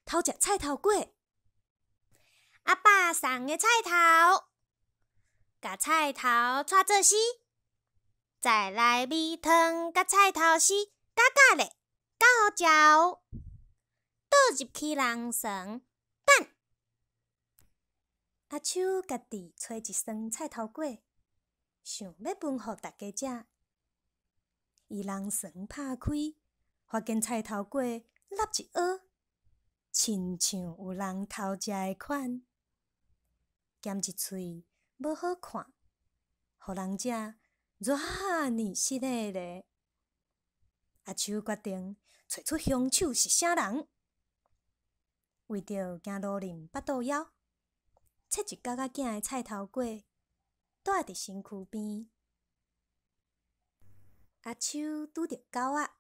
偷食菜头粿。阿爸送的菜头，甲菜头撮做丝，再来米汤甲菜头丝加加咧，加好嚼，倒入去人床，等。阿秋家己揣一双菜头粿，想要分互大家食。伊人床拍开，发现菜头粿落一蚵，亲像有人偷食的款，咸一喙无好看，互人食偌尔失礼咧。阿秋决定找出凶手是啥人，为着惊路人巴肚枵，切一角仔囝的菜头粿，带伫身躯边。阿秋拄着狗仔，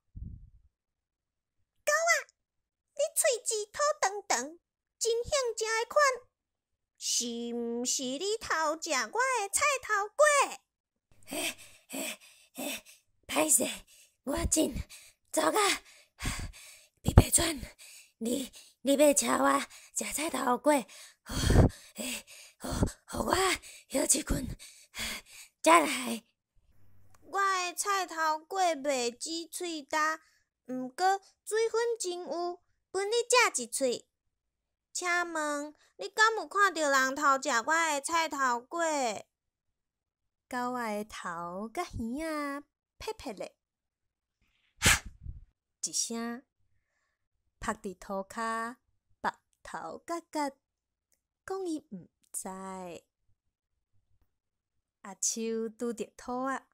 你喙舌土长长，真想食的款，是毋是你偷食我的菜头粿？歹势，我真糟啊！皮皮喘，你要请我食菜头粿，互我休一困，才来。我的菜头粿袂止喙焦，毋过水分真有，分你食一喙。请问你敢有看到人偷食我的菜头粿？狗仔的头甲耳仔撇撇咧，一声拍伫涂骹，白头甲甲，讲伊毋知。阿秋拄着兔仔，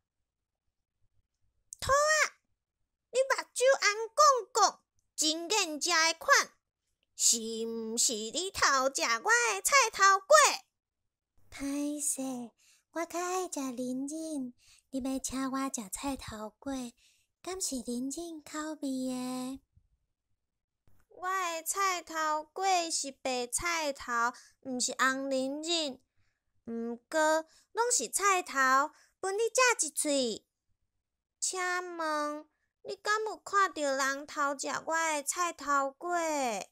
你目睭红光光，真愿食的款，是毋是你偷食我的菜头粿？歹势，我较爱食人参，你要请我食菜头粿，敢是人参口味的？我的菜头粿是白菜头，毋是红人参。毋过拢是菜头，分你食一喙。请问你敢有看到人偷食我的菜头粿？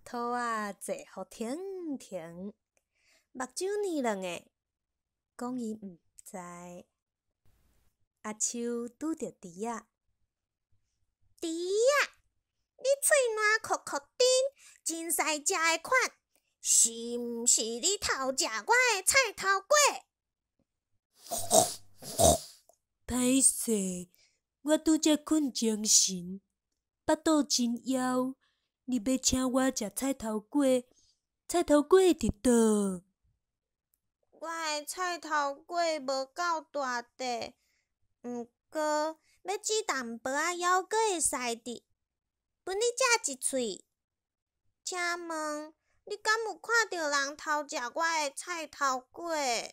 兔仔坐好停停，目睭圆亮的，讲伊毋知。阿秋拄着猪仔，猪仔，你喙烂酷酷甜，真使食的款，是毋是你偷食我的菜头粿？歹势，我拄则困精神，巴肚真枵。你要请我食菜头粿，菜头粿伫倒？我的菜头粿无够大块，毋过要煮淡薄仔犹果会使的，分你食一喙。请问你敢有看到人偷食我的菜头粿？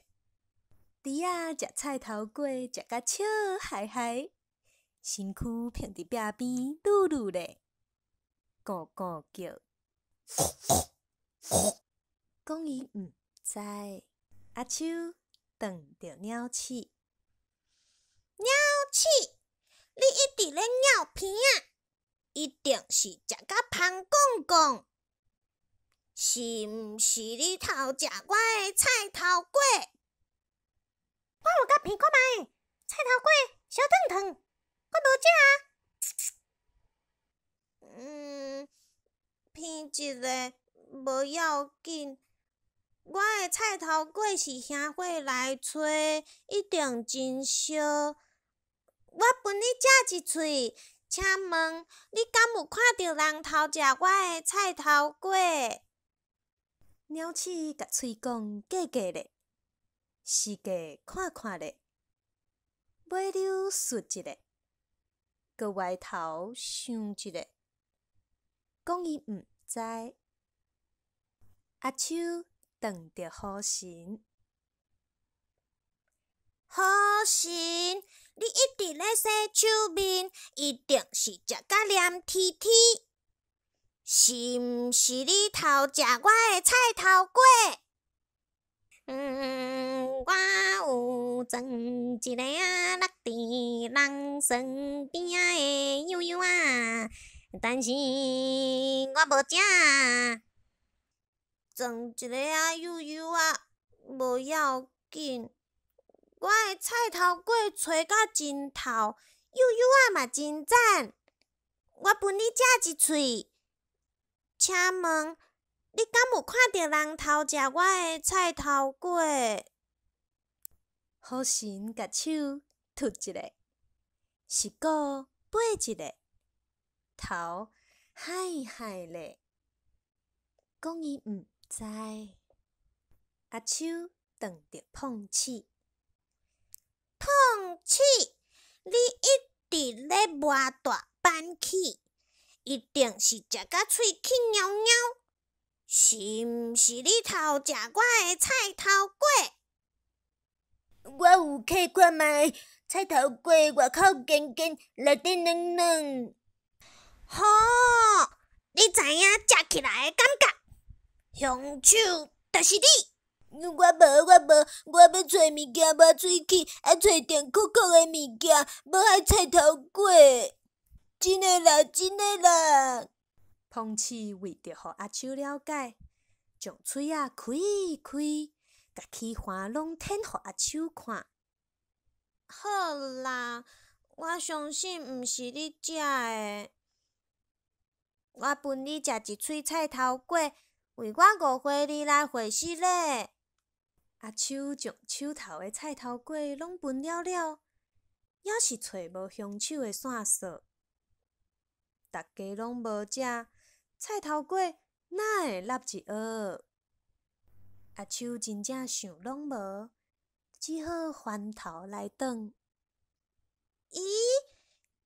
猪仔食菜头粿，食甲笑嗨嗨，身躯偏伫壁边噜噜咧，咕咕叫，讲伊毋知。阿秋瞪着鸟鼠，鸟鼠，你一直咧鸟鼻仔，一定是食甲芳光光，是毋是你偷食我的菜头粿？我有甲鼻看觅，菜头粿烧烫烫，我无食啊。鼻一个无要紧，我的菜头粿是兄伙来找，一定真烧。我分你食一喙，请问你敢有看到人偷食我的菜头粿？鸟鼠甲喙讲假假咧，四界看看咧，尾溜竖一下，搁歪头想一下，讲伊毋知。阿秋瞪着雨神，雨神，你一直咧洗手面，一定是食甲黏贴贴，是毋是你偷食我的菜头粿？我有装一个落伫人身边的悠悠啊，但是我无食。装一个啊，悠悠啊，无要紧。我的菜头粿炊甲真透，悠悠啊嘛真赞。我分你食一喙。请问，你敢有看到人偷食我的菜头粿？好神甲手凸一个，是鼓背一个，头海海咧，讲伊毋知。阿手撞着碰齿，碰齿，你一直咧磨大板起，一定是食甲喙齿袅袅。是毋是你偷食我的菜头粿？我有客看卖，菜头粿外口尖尖，内底软软。好，你知影食起来的感觉？凶手就是你。我无，我要找物件无喙齿，啊找甜苦苦的物件，无爱菜头粿。真的啦，真的啦。碰齿为着互阿手了解，将喙仔开开，甲气环拢舔互阿手看。好啦，我相信毋是你食的。我分你食一喙菜头粿，为我误会你来会死咧。阿手将手头的菜头粿拢分了了，还是找无凶手的线索。大家拢无食菜头粿，哪会立一蚵？阿手真正想拢无，只好翻头来转。咦，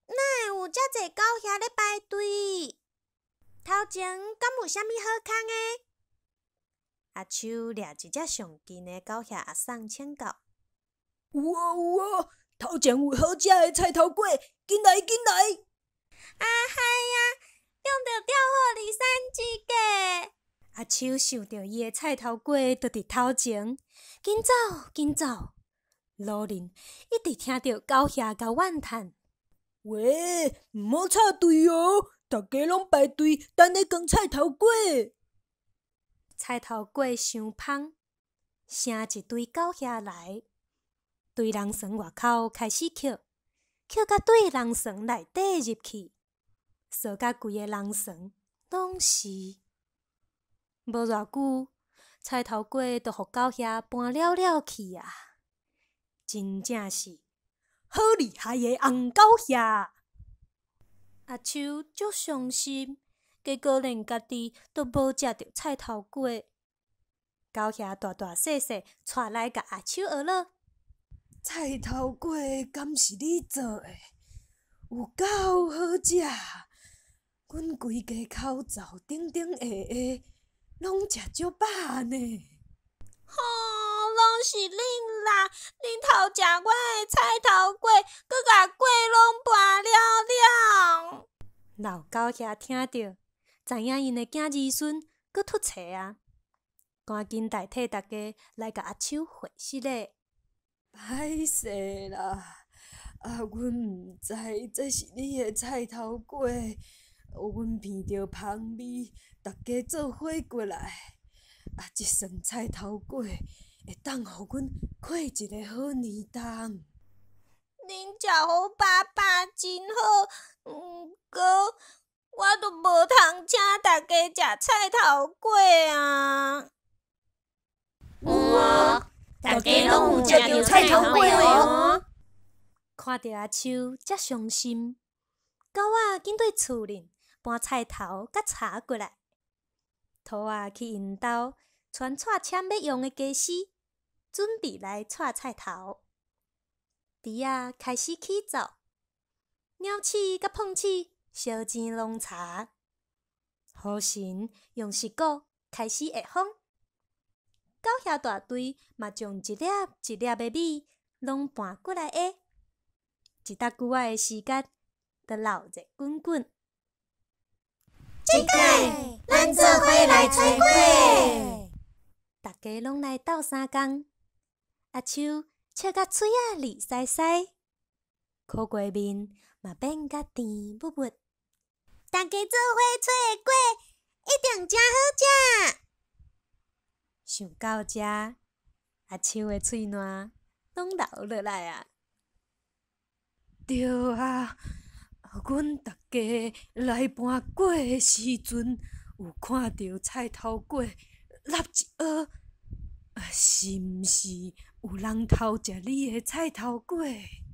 哪会有遮济狗遐咧排队？头前敢有啥物好康的？阿手掠一只上近的狗遐阿送请教。有啊，头前有好食的菜头粿，紧来紧来！啊嗨呀，用着吊货二三只个。阿手想着伊的菜头粿就伫头前，紧走紧走。路人一直听到狗遐甲怨叹：喂，毋好插队哦！大家拢排队等咧讲菜头粿。菜头粿伤芳，成一堆狗遐来，对人床外口开始捡，捡到对人床内底入去，扫甲规个人床拢是。无偌久，菜头粿就互狗遐搬了去啊！真正是好厉害的红狗遐！阿手足伤心，结果连家己都无食着菜头粿。狗遐大大细细带来甲阿手学了。菜头粿敢是你做的？有够好食！阮规家口罩顶顶下下，拢食足饱呢。吼，拢是恁啦！恁偷食我的菜头粿，搁甲粿拢搬了了。老狗遐听着，知影因的囝儿孙搁出差啊，赶紧代替大家来甲阿手会失礼。歹势啦！阮毋知这是你的菜头粿，阮闻着香味，大家做伙过来。这算菜头粿会当互阮过一个好年冬。恁食好饱饱真好，毋过我都无通请大家食菜头粿啊。有啊，大家拢有食着菜头粿哦。看到阿手遮伤心，狗仔紧对厝人搬菜头甲茶过来，兔仔去因兜传掣签要用的家私，准备来掣菜头。猪仔开始起奏，鸟鼠甲碰鼠烧钱弄茶。河神用石鼓开始下风，狗遐大队嘛将一粒一粒的米拢搬过来下。一搭久仔的时间，就闹热滚滚。这个，咱做伙来炊粿。大家拢来斗相共，阿手笑甲嘴仔利嘶嘶，苦瓜面嘛变甲甜蜜蜜。大家做伙找粿，一定真好食。想到遮，阿秋的喙烂拢流落来啊！对啊，阮逐家来搬粿的时阵，有看到菜头粿立一盒，是毋是有人偷食你的菜头粿？